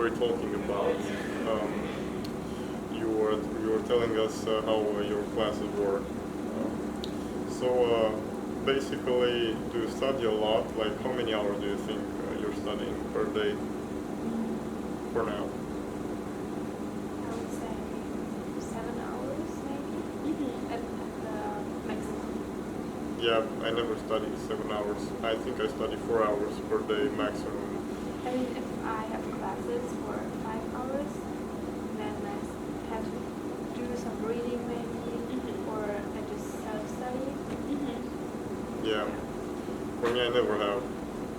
were talking about, you were telling us how your classes work. So basically, do you study a lot? Like, how many hours do you think you're studying per day for now? I would say 7 hours maybe at the maximum. Yeah, I never study 7 hours. I think I study 4 hours per day maximum. I mean, if I have classes for 5 hours, then I have to do some reading maybe, or I just self-study. Yeah. For me, I never have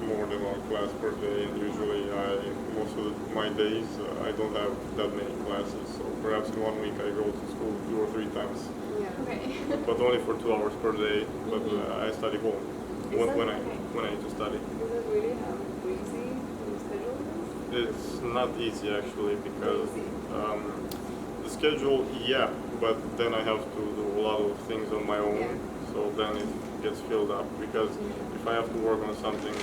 more than one class per day, and usually most of my days I don't have that many classes. So perhaps in 1 week I go to school 2 or 3 times, Yeah. Okay. but only for 2 hours per day. But I study home Is that when I need to study. Is it really how easy your schedule is? It's not easy actually because Easy. the schedule, yeah, but then I have to do a lot of things on my own. Yeah. So then it gets filled up because if I have to work on something,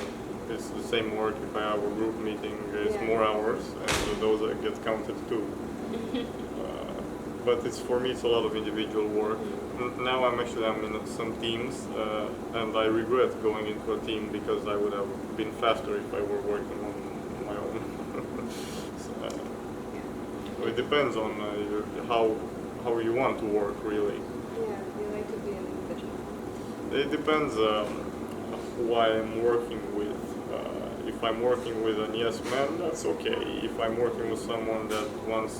it's the same work. If I have a group meeting, it's Yeah. more hours, and so those get counted too. But for me, it's a lot of individual work. Now I'm in some teams, and I regret going into a team because I would have been faster if I were working on my own. So it depends on how you want to work, really. Yeah, you like to be an individual. It depends who I am working with. If I'm working with an yes man, that's okay. If I'm working with someone that wants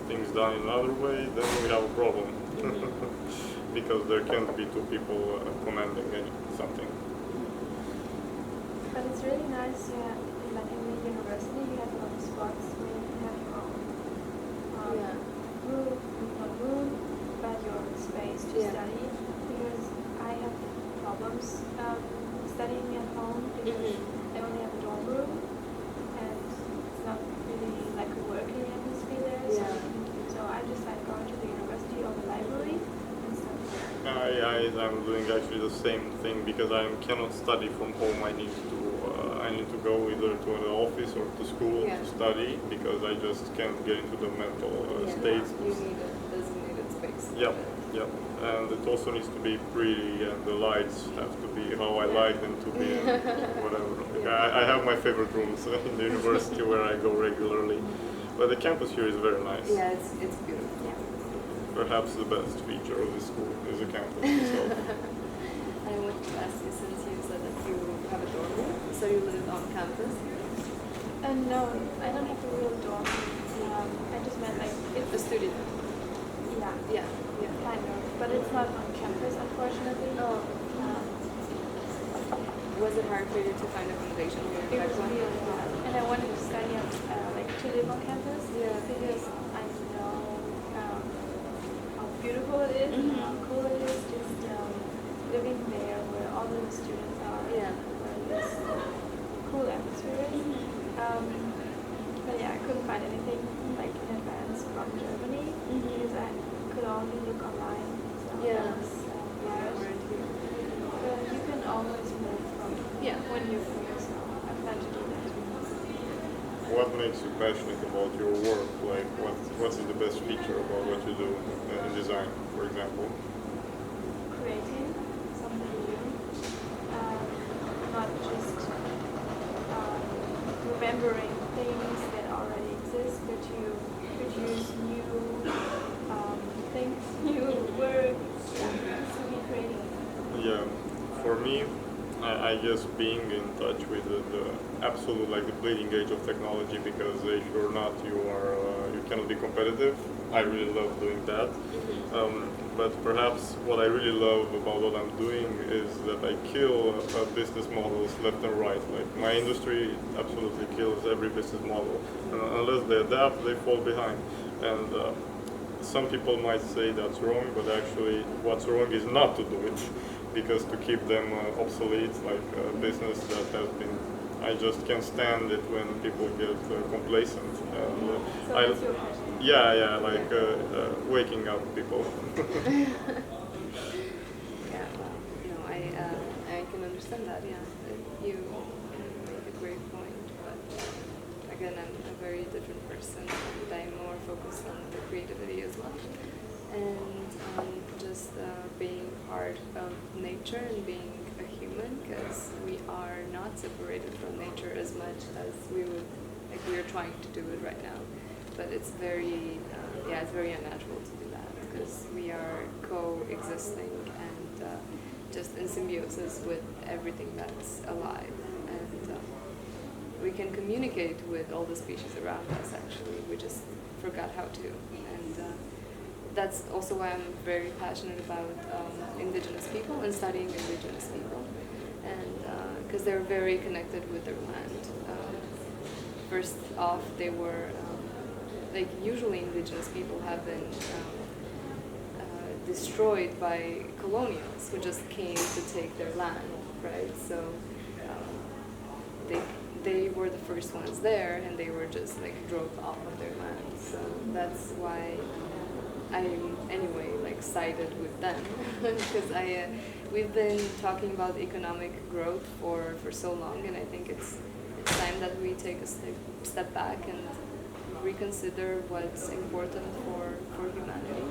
things done in another way, then we have a problem. Because there can't be two people commanding something. But it's really nice, yeah, like in the university you have a lot of spots where you can have your own Yeah. room, not room, but your own space to Yeah. study. Because I have problems studying at home because I only have a dorm room and it's not really like a working atmosphere there. Yeah. So I just like going to the university or the library and study there. I'm doing actually the same thing because I cannot study from home. I need to go either to an office or to school Yeah. to study because I just can't get into the mental state. You need a designated space. Yep, yep. And it also needs to be pretty, and the lights have to be how I like them to be, and whatever. I have my favorite rooms in the university where I go regularly, but the campus here is very nice. Yeah, it's beautiful. Yeah. Perhaps the best feature of the school is the campus itself. I want to ask you, since you said that you have a dorm room, so you live on campus? No, I don't have a real dorm. I just meant like A student? yeah, Yeah, yeah. kind of, but it's not on campus unfortunately. Oh. Um, Was it hard for you to find accommodation here in It was Vaxjo? really hard, and I wanted to study on, like to live on campus. Yeah. Because I know how beautiful it is and how cool it is just living there where all the students are. Yeah. Where this cool atmosphere is. But yeah, I couldn't find anything like in advance from Germany because I could only look online. So Yeah. that was hard. Weren't here. But you can always move from when you're here, so I plan to do that. What makes you passionate about your work? Like, what's the best feature about what you do in design, for example? Creating something new, not just remembering things that already exist, but you produce new things, new words, to be creating. Yeah, for me, I guess being in touch with the absolute, like the bleeding edge of technology, because if you're not, you cannot be competitive. I really love doing that. But perhaps what I really love about what I'm doing is that I kill business models left and right. Like my industry absolutely kills every business model. And unless they adapt, they fall behind. And some people might say that's wrong, but actually what's wrong is not to do it. Because to keep them obsolete, like a business that has been, I just can't stand it when people get complacent. And, So that's your passion. yeah, like waking up people. Yeah, well, no, I can understand that. Yeah, you make a great point, but again, I'm a very different person, and I'm more focused on the creativity as well, and just being part of nature and being a human, because we are not separated from nature as much as we would, like we are trying to do it right now. But it's very, it's very unnatural to do that, because we are coexisting and just in symbiosis with everything that's alive. And we can communicate with all the species around us, actually. We just forgot how to. And that's also why I'm very passionate about indigenous people and studying indigenous people. And because they're very connected with their land. First off, they were, like usually indigenous people have been destroyed by colonials who just came to take their land, right? So they were the first ones there, and they were just like drove off of their land. So that's why I'm anyway like sided with them, because we've been talking about economic growth for so long, and I think it's time that we take a step back and reconsider what's important for humanity,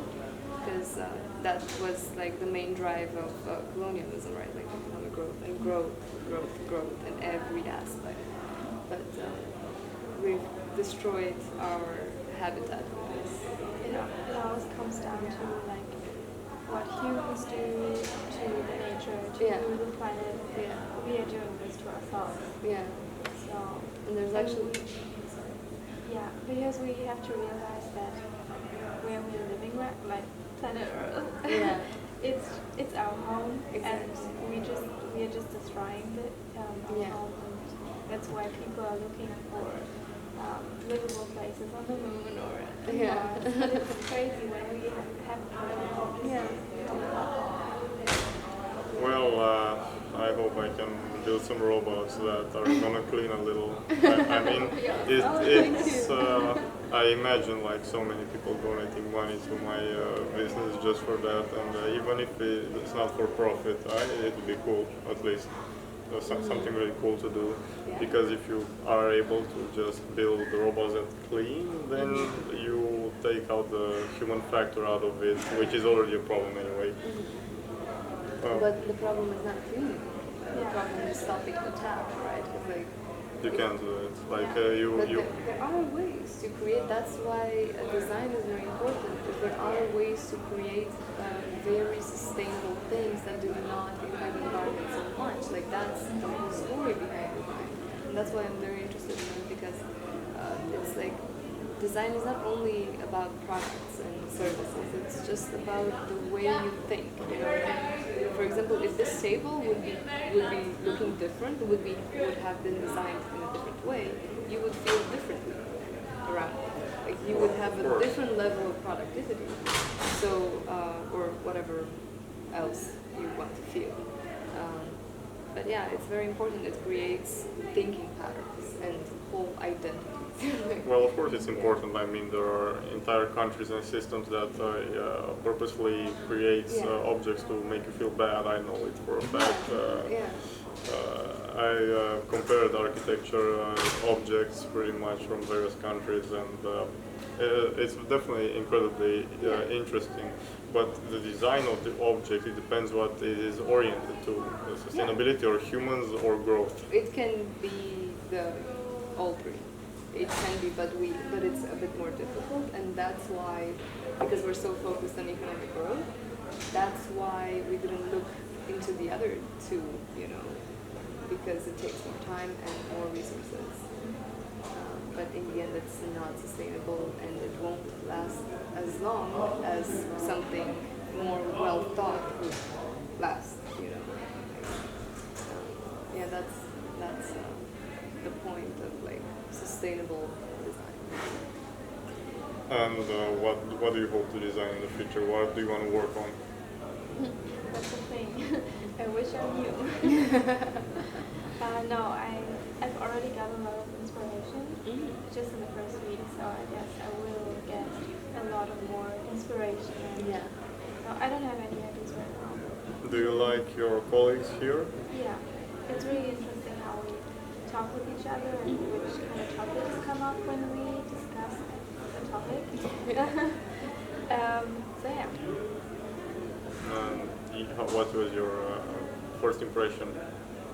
because that was like the main drive of colonialism, right? Like economic growth and growth in every aspect. But we've destroyed our habitat with this. It always comes down to like what humans do to the nature, to the planet. Yeah. We are doing this to ourselves. Yeah. So And there's actually yeah, because we have to realize that where we're living, like planet Earth, Yeah. it's our home, Exactly. and we are just destroying our home, and that's why people are looking for livable places on the moon or Mars. But it's crazy when we have Well, I hope I can build some robots that are gonna clean a little. I mean, it's. I imagine like so many people donating money to my business just for that, and even if it's not for profit, it would be cool at least. Something really cool to do, because if you are able to just build the robots that clean, then you take out the human factor out of it, which is already a problem anyway. But the problem is not cleaning. The problem is stopping the tap, right? It's like you can't do it. Like but you. there are ways to create. That's why design is very important. Because there are ways to create very sustainable things that do not impact the environment so much. Like that's the whole story behind design, and that's why I'm very interested in it, because it's like design is not only about products and services. It's just about the way you think. You know, for example, if this table would be looking different, would have been designed in a different way, you would feel differently around it. Like you would have a different level of productivity. So or whatever else you want to feel. But yeah, it's very important. It creates thinking patterns and whole identities. Well, of course it's important. I mean, there are entire countries and systems that purposefully creates objects to make you feel bad. I know it for a fact. I compared architecture objects pretty much from various countries, and it's definitely incredibly interesting. But the design of the object, it depends what it is oriented to, sustainability or humans or growth. It can be all three. It can be, but it's a bit more difficult, and that's why, because we're so focused on economic growth, that's why we didn't look into the other two, because it takes more time and more resources. But in the end, it's not sustainable, and it won't last as long as something more well thought would last. That's the point of like sustainable design. And what do you hope to design in the future? What do you want to work on? That's the thing. I wish I knew. No, I've already got a lot of inspiration just in the first week, so I guess I will get a lot of more inspiration. Yeah. No, I don't have any ideas right now. Do you like your colleagues here? Yeah, it's really interesting how we talk with each other and which kind of topics come up when we discuss the topic. So yeah. What was your first impression?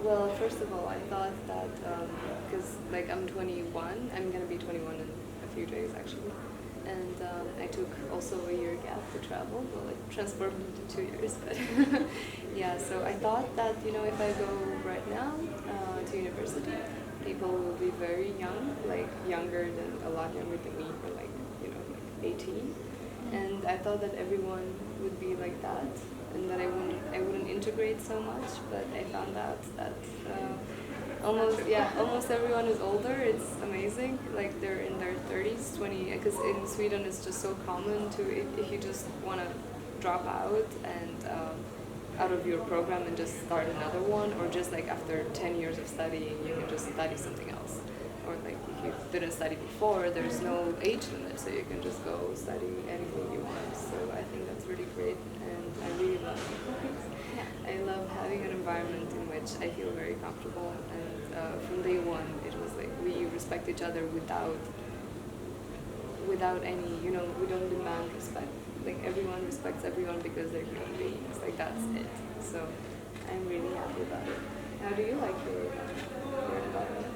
Well, first of all, I thought that because like I'm 21, I'm gonna be 21 in a few days actually, and I took also a year gap to travel. Well, it transformed into 2 years, but yeah. So I thought that if I go right now to university, people will be very young, like younger than a lot younger than me, or like like 18, and I thought that everyone would be like that, and that I wouldn't integrate so much. But I found out that almost everyone is older. It's amazing. Like they're in their 30s, 20. Because in Sweden it's just so common to if you just want to drop out and out of your program and just start another one, or just like after 10 years of studying, you can just study something else. Or like if you didn't study before, there's no age limit, so you can just go study anything you want. So I think that's really great, and I really love it. I love having an environment in which I feel very comfortable, and from day one, it was like we respect each other without any, we don't demand respect. Like everyone respects everyone because they're human beings. Like that's it. So I'm really happy about it. How do you like your environment?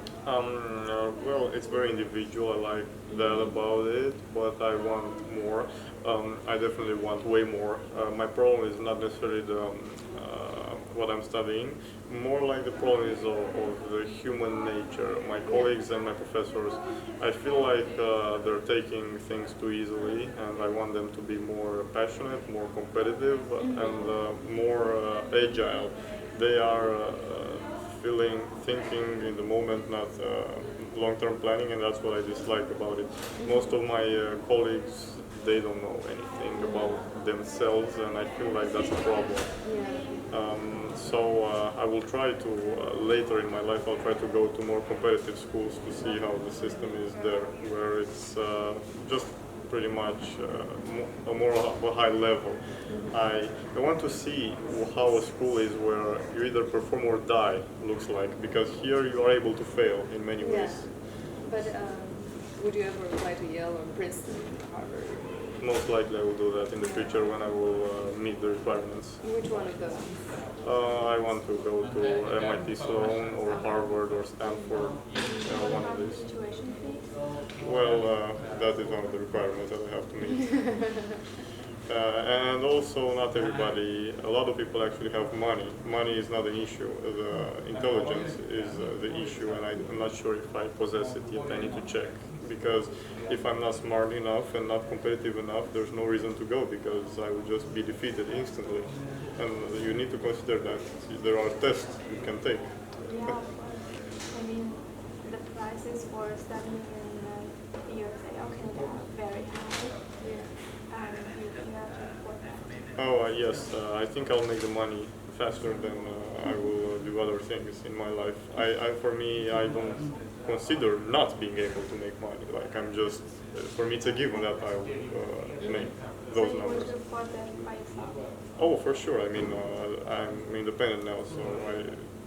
Well, it's very individual. I like that about it, but I want more. I definitely want way more. My problem is not necessarily what I'm studying. More like the problem is of the human nature. My colleagues and my professors, I feel like they're taking things too easily, and I want them to be more passionate, more competitive, and more agile. They are thinking in the moment, not long-term planning, and that's what I dislike about it. Most of my colleagues, they don't know anything about themselves, and I feel like that's a problem. So I will try to, later in my life, I'll try to go to more competitive schools to see how the system is there, where it's just pretty much a more high level. I want to see how a school is where you either perform or die, looks like, because here you are able to fail in many ways. But would you ever apply to Yale or Princeton or Harvard? Most likely I will do that in the future when I will meet the requirements. Which one of those? I want to go to MIT Sloan or Harvard or Stanford, one of these. Tuition fees? Well, that is one of the requirements that I have to meet. And also, not everybody, a lot of people actually have money. Money is not an issue. The intelligence is the issue, and I'm not sure if I possess it yet. I need to check. Because if I'm not smart enough and not competitive enough, there's no reason to go, because I would just be defeated instantly. And you need to consider that there are tests you can take. Yeah, of course. I mean, the prices for studying in the USA, okay, they're very high. And you have to afford that. Oh, yes, I think I'll make the money faster than I will do other things in my life. For me, I don't consider not being able to make money. Like, I'm just, for me it's a given that I will make those numbers. So you would afford that by yourself? Oh, for sure. I mean, I'm independent now, so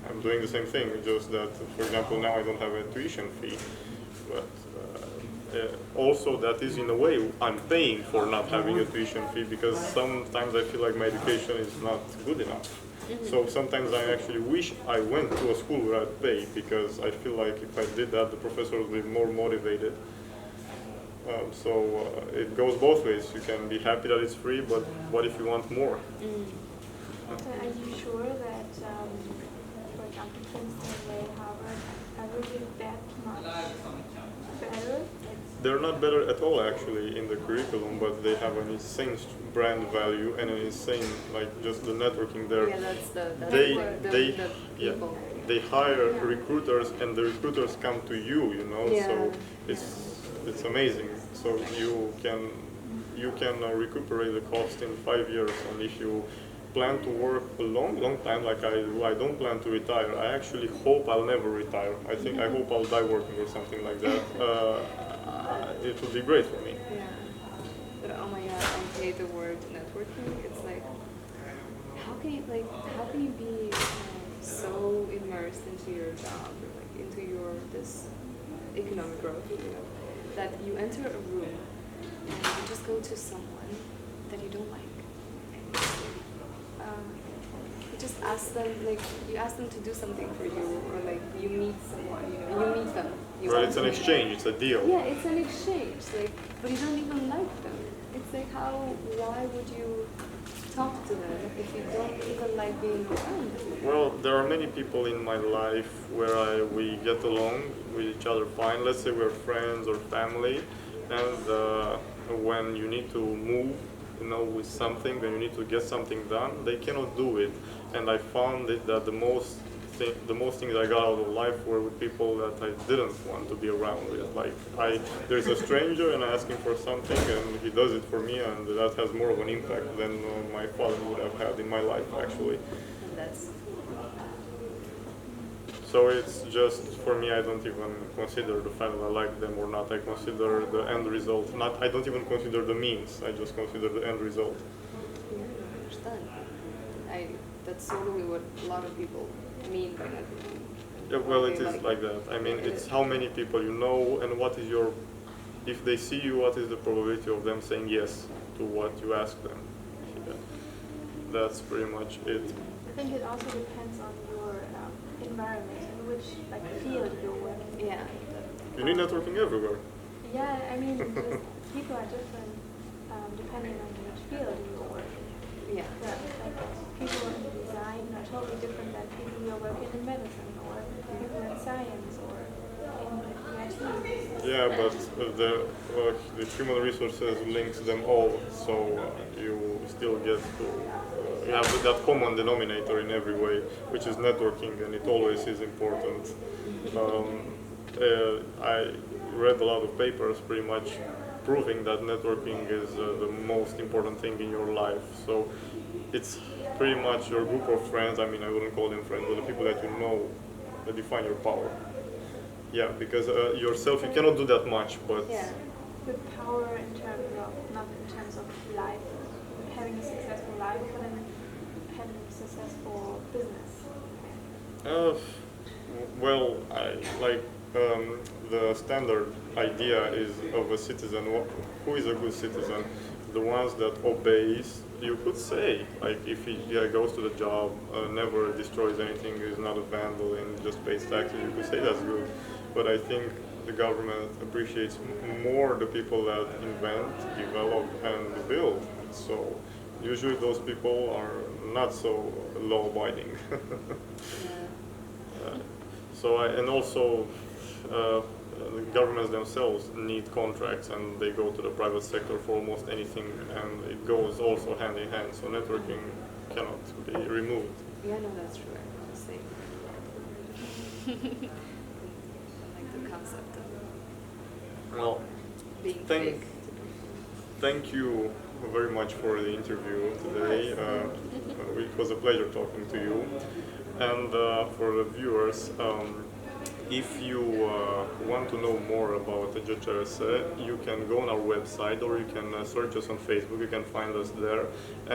I'm doing the same thing, just that, for example, now I don't have a tuition fee, but also that is in a way I'm paying for not having a tuition fee, because sometimes I feel like my education is not good enough. So sometimes I actually wish I went to a school where I'd pay, because I feel like if I did that, the professors would be more motivated. So it goes both ways. You can be happy that it's free, but what if you want more? So are you sure that, for example, Princeton, Yale, Harvard, are really that much better? They're not better at all actually in the curriculum, but they have an insane brand value and an insane, like, just the networking there. Yeah, that's the they people. They hire recruiters, and the recruiters come to you, Yeah. So it's amazing. So you can recuperate the cost in 5 years, and if you plan to work a long time, like I don't plan to retire. I actually hope I'll never retire. I hope I'll die working or something like that. It would be great for me. Yeah. But oh my god, I hate the word networking. It's like, how can you be so immersed first into your job or like into your this economic growth, that you enter a room and you just go to someone that you don't like. And, you just ask them, like, you ask them to do something for you, or like you meet someone, you meet them. Well, it's an exchange, it's a deal. Yeah, it's an exchange, like, but you don't even like them. It's like, why would you talk to them if you don't even like being around them? Well, there are many people in my life where we get along with each other fine. Let's say we're friends or family, and when you need to move, with something, when you need to get something done, they cannot do it. And I found that the most things I got out of life were with people that I didn't want to be around with. Like there's a stranger and I ask him for something and he does it for me, and that has more of an impact than my father would have had in my life, actually. And that's So it's just, for me, I don't even consider the fact that I like them or not. I consider the end result. I don't even consider the means. I just consider the end result. yeah, I understand. That's totally what a lot of people mean by networking. Yeah, well, it is like that. I mean, it's how many people you know and what is if they see you, what is the probability of them saying yes to what you ask them. Yeah. That's pretty much it. I think it also depends on your environment and which field you're working in. Yeah. You need networking everywhere. Yeah, I mean, just people are different depending on which field you're working. Yeah. People in design are totally different than people who are working in medicine or people in science or in IT. Yeah, but the human resources links them all, so you still get to you have that common denominator in every way, which is networking, and it always is important. I read a lot of papers pretty much proving that networking is the most important thing in your life. So it's pretty much your group of friends. I mean, I wouldn't call them friends, but the people that you know that define your power. Yeah, because yourself, you cannot do that much, but Yeah. The power in terms of, not in terms of life, having a successful life, but then having a successful business. Well, the standard idea is of a citizen. Who is a good citizen? The ones that obeys. You could say, like, if he goes to the job, never destroys anything, is not a vandal, and just pays taxes, you could say that's good. But I think the government appreciates more the people that invent, develop, and build. So usually those people are not so law-abiding. And also the governments themselves need contracts, and they go to the private sector for almost anything, and it goes also hand in hand. So networking cannot be removed. Yeah, no, that's true. Honestly, I like the concept of Well, being thank fake. thank you very much for the interview today. It was a pleasure talking to you. And for the viewers, if you want to know more about GCRS, you can go on our website, or you can search us on Facebook. You can find us there.